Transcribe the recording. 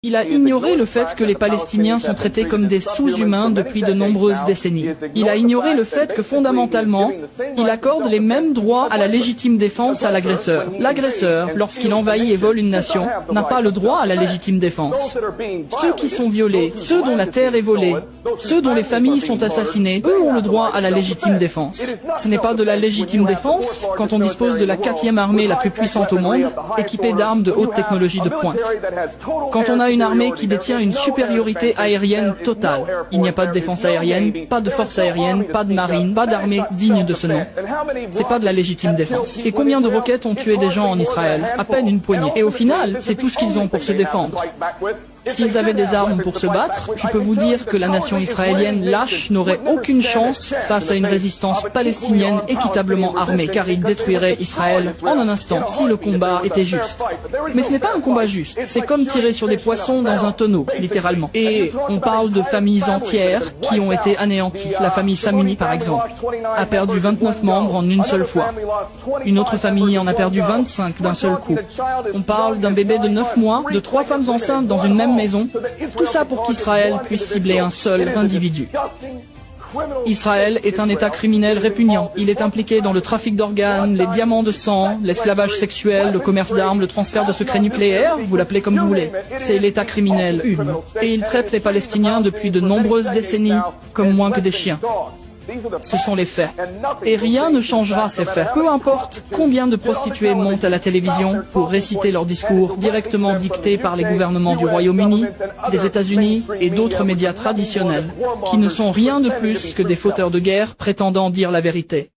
Il a ignoré le fait que les Palestiniens sont traités comme des sous-humains depuis de nombreuses décennies. Il a ignoré le fait que fondamentalement, il accorde les mêmes droits à la légitime défense à l'agresseur. L'agresseur, lorsqu'il envahit et vole une nation, n'a pas le droit à la légitime défense. Ceux qui sont violés, ceux dont la terre est volée, ceux dont les familles sont assassinées, eux ont le droit à la légitime défense. Ce n'est pas de la légitime défense quand on dispose de la 4e armée la plus puissante au monde, équipée d'armes de haute technologie de pointe. Quand on a une armée qui détient une supériorité aérienne totale. Il n'y a pas de défense aérienne, pas de force aérienne, pas de marine, pas d'armée digne de ce nom. C'est pas de la légitime défense. Et combien de roquettes ont tué des gens en Israël? À peine une poignée. Et au final, c'est tout ce qu'ils ont pour se défendre. S'ils avaient des armes pour se battre, je peux vous dire que la nation israélienne lâche n'aurait aucune chance face à une résistance palestinienne équitablement armée, car ils détruiraient Israël en un instant si le combat était juste. Mais ce n'est pas un combat juste, c'est comme tirer sur des poissons dans un tonneau, littéralement. Et on parle de familles entières qui ont été anéanties. La famille Samuni, par exemple, a perdu 29 membres en une seule fois. Une autre famille en a perdu 25 d'un seul coup. On parle d'un bébé de 9 mois, de 3 femmes enceintes dans une même maison, tout ça pour qu'Israël puisse cibler un seul individu. Israël est un État criminel répugnant. Il est impliqué dans le trafic d'organes, les diamants de sang, l'esclavage sexuel, le commerce d'armes, le transfert de secrets nucléaires, vous l'appelez comme vous voulez. C'est l'État criminel une. Et il traite les Palestiniens depuis de nombreuses décennies comme moins que des chiens. Ce sont les faits. Et rien ne changera ces faits. Peu importe combien de prostituées montent à la télévision pour réciter leurs discours directement dictés par les gouvernements du Royaume-Uni, des États-Unis et d'autres médias traditionnels, qui ne sont rien de plus que des fauteurs de guerre prétendant dire la vérité.